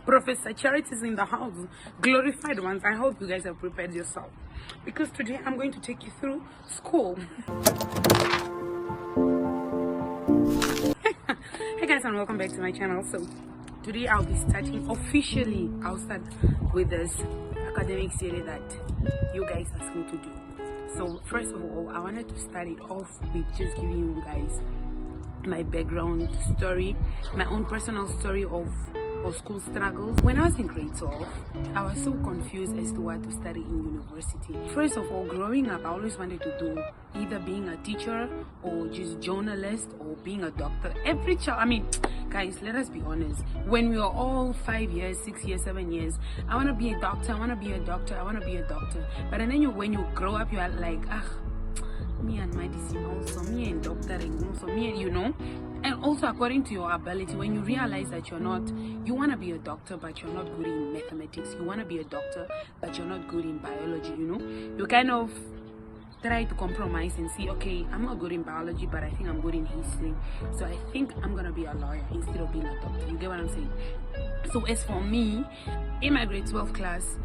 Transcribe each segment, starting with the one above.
Professor Charity is in the house. Glorified ones. I hope you guys have prepared yourself, because today I'm going to take you through school. Hey guys, and welcome back to my channel. So today I'll be starting officially. I'll start with this academic series that you guys asked me to do. So first of all, I wanted to start it off with just giving you guys my background story, my own personal story of school struggles. When I was in grade 12, I was so confused as to what to study in university. First of all, growing up, I always wanted to do either being a teacher or just journalist or being a doctor. Every child, I mean, guys, let us be honest. When we were all 5 years, 6 years, 7 years, I want to be a doctor, I want to be a doctor, I want to be a doctor. But then when you grow up, you are like, me and medicine also, me and doctoring also, me and, you know. And also according to your ability, when you realize that you want to be a doctor but you're not good in mathematics, you want to be a doctor but you're not good in biology, you know, you kind of try to compromise and see, okay, I'm not good in biology but I think I'm good in history, so I think I'm gonna be a lawyer instead of being a doctor. You get what I'm saying? So as for me, in my grade 12 class,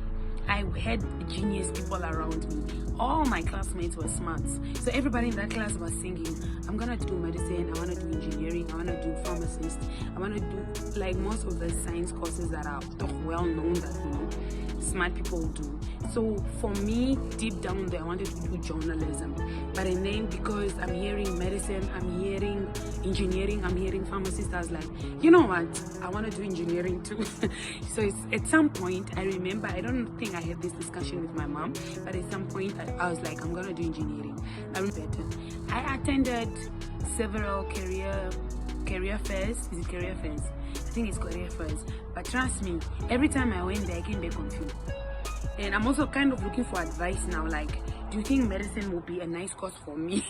I had genius people around me. All my classmates were smart. So everybody in that class was singing, I'm gonna do medicine, I wanna do engineering, I wanna do pharmacist, I wanna do like most of the science courses that are well known that, you know, smart people do. So for me, deep down there, I wanted to do journalism. But then because I'm hearing medicine, I'm hearing engineering, I'm hearing pharmacist, I was like, you know what, I want to do engineering too. So it's, at some point, I remember, I don't think I had this discussion with my mom, but at some point I was like, I'm gonna do engineering. I attended several career fairs. Is it career fairs? I think it's career fairs. But trust me, every time I went there, I came back confused. And I'm also kind of looking for advice now, like, do you think medicine will be a nice course for me?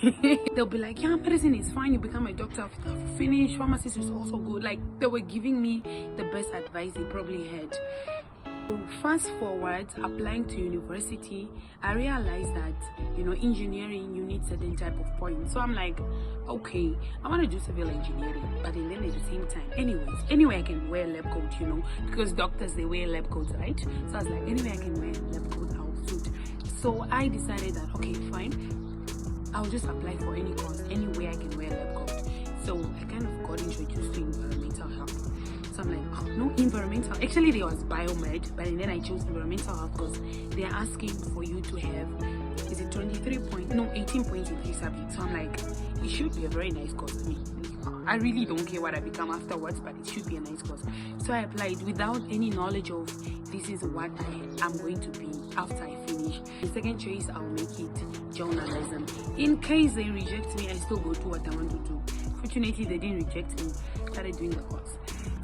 They'll be like, yeah, medicine is fine, you become a doctor after you finish, pharmacist is also good. Like, they were giving me the best advice they probably had. So fast forward, applying to university, I realized that, you know, engineering, you need certain type of points. So I'm like, okay, I want to do civil engineering, but then at the same time, anyway I can wear a lab coat, you know, because doctors, they wear lab coats, right? So I was like, anyway I can wear a lab coat, I'll suit. So I decided that, okay, fine, I'll just apply for any course, anywhere I can wear a lab coat. So I kind of got introduced to environmental health. So I'm like, oh, no, environmental. Actually, there was biomed, but then I chose environmental health because they're asking for you to have, is it 18 points in 3 subjects. So I'm like, it should be a very nice course to me. I really don't care what I become afterwards, but it should be a nice course. So I applied without any knowledge of this is what I am going to be after I finish. The second choice, I'll make it journalism. In case they reject me, I still go to what I want to do. Fortunately, they didn't reject me. Started doing the course.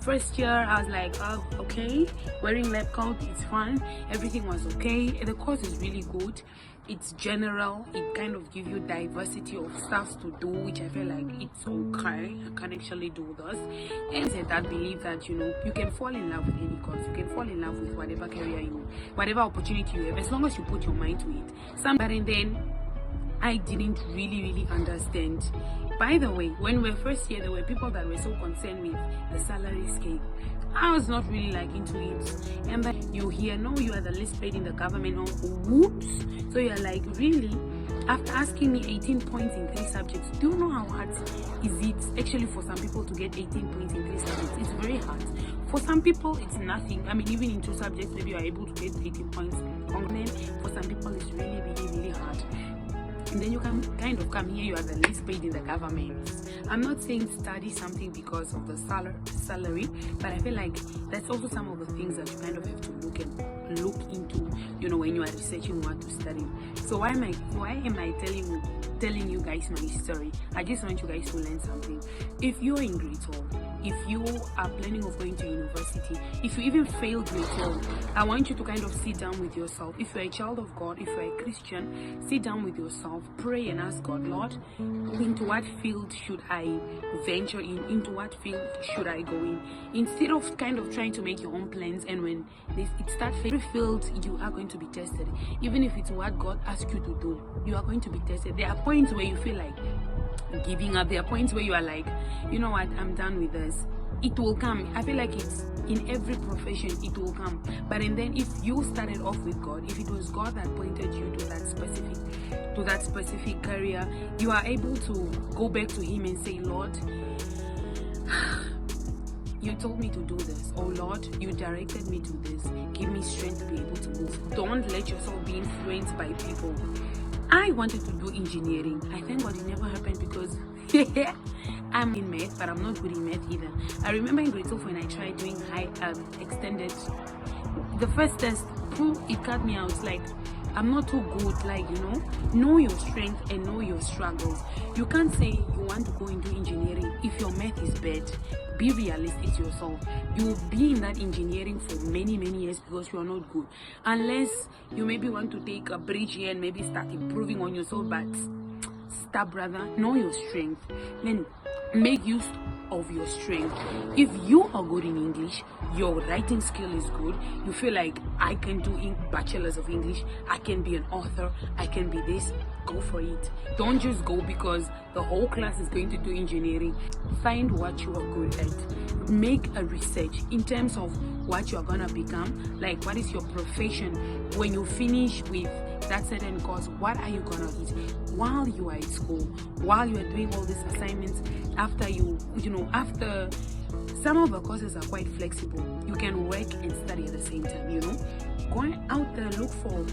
First year, I was like, oh, okay, wearing lab coat, it's fun, everything was okay. The course is really good. It's general, it kind of gives you diversity of stuff to do, which I feel like it's okay, I can actually do this. And I believe that, you know, you can fall in love with any course, you can fall in love with whatever career whatever opportunity you have, as long as you put your mind to it. But then I didn't really understand. By the way, when we were first here, there were people that were so concerned with the salary scale. I was not really like into it. And then you hear, no, you are the least paid in the government. Oh, whoops. So you're like, really? After asking me 18 points in 3 subjects, do you know how hard is it actually for some people to get 18 points in 3 subjects? It's very hard. For some people, it's nothing. I mean, even in 2 subjects, maybe you are able to get 18 points. For some people, it's really hard. And then you can kind of come here, you are the least paid in the government. I'm not saying study something because of the salary, but I feel like that's also some of the things that you kind of have to look into, you know, when you are researching what to study. So why am I telling you guys my story? I just want you guys to learn something. If you're in grade 12, if you are planning of going to university, if you even failed grade 12, I want you to kind of sit down with yourself. If you're a child of God, if you're a Christian, sit down with yourself, pray and ask God, Lord, into what field should I venture in? Into what field should I go in? Instead of kind of trying to make your own plans, and when it starts every field, you are going to be tested. Even if it's what God asks you to do, you are going to be tested. There are points where you feel like giving up. There are points where you are like, you know what, I'm done with this. it will come. I feel like it's in every profession, it will come. But and then if you started off with God, if it was God that pointed you to that specific career, you are able to go back to him and say, Lord, you told me to do this. Oh Lord, you directed me to this. Give me strength to be able to move. Don't let yourself be influenced by people. I wanted to do engineering. I thank God it never happened because I'm in math, but I'm not good in math either. I remember in grade 12 when I tried doing high extended, the first test, it cut me out. Like, I'm not too good. Like, know your strength and know your struggles. You can't say you want to go into engineering if your math is bad. Be realistic to yourself. You will be in that engineering for many years because you are not good, unless you maybe want to take a bridge here and maybe start improving on yourself. But stop, brother. Know your strength and make use of your strength. If you are good in English, your writing skill is good, you feel like I can do bachelor's of English, I can be an author, I can be this, go for it. Don't just go because the whole class is going to do engineering. Find what you are good at. Make a research in terms of what you are gonna become. Like, what is your profession when you finish with that certain course? What are you gonna eat while you are at school, while you are doing all these assignments? After after some of the courses are quite flexible, you can work and study at the same time. Going out there, look for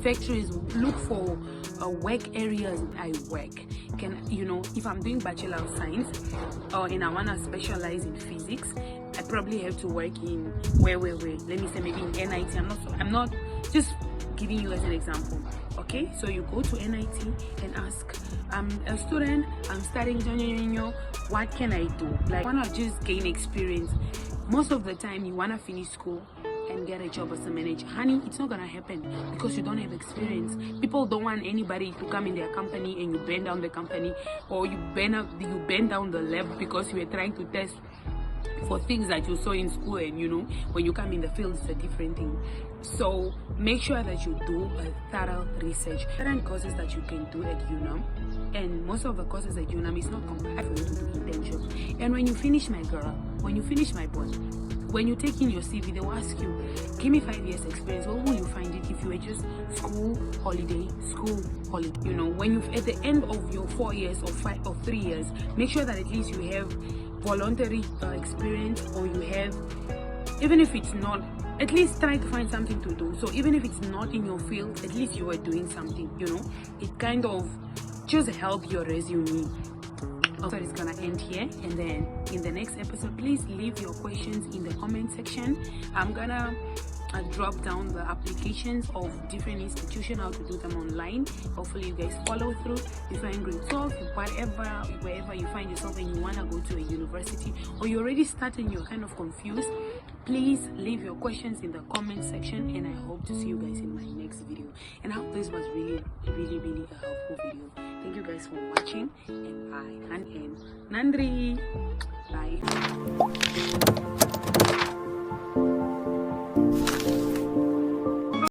factories, look for work areas. I work if I'm doing bachelor of science and I want to specialize in physics, I probably have to work in where let me say maybe in NIT. I'm not just giving you as an example. Okay, so you go to NIT and ask, I'm a student, I'm studying, what can I do? Like, I want to just gain experience. Most of the time you want to finish school and get a job as a manager. Honey, it's not gonna happen because you don't have experience. People don't want anybody to come in their company and you burn down the company, or you burn down the lab because you were trying to test for things that you saw in school, and when you come in the field, it's a different thing. So make sure that you do a thorough research. Certain courses that you can do at UNAM, and most of the courses at UNAM is not compulsory for you to do internship. And when you finish, my girl, when you finish, my boy, when you take in your CV, they will ask you, give me 5 years experience. What will you find it if you were just school, holiday? When you at the end of your 4 years or 5 or 3 years, make sure that at least you have voluntary experience, or you have, even if it's not, at least try to find something to do. So even if it's not in your field, at least you are doing something. It kind of just help your resume. Also, it's gonna end here, and then in the next episode, please leave your questions in the comment section. I'm gonna drop down the applications of different institutions, how to do them online. Hopefully you guys follow through. If you're in grade 12, wherever you find yourself and you want to go to a university, or you already started and you're kind of confused, please leave your questions in the comment section, and I hope to see you guys in my next video. And I hope this was really a helpful video. Thank you guys for watching, and bye. And Nandri, bye.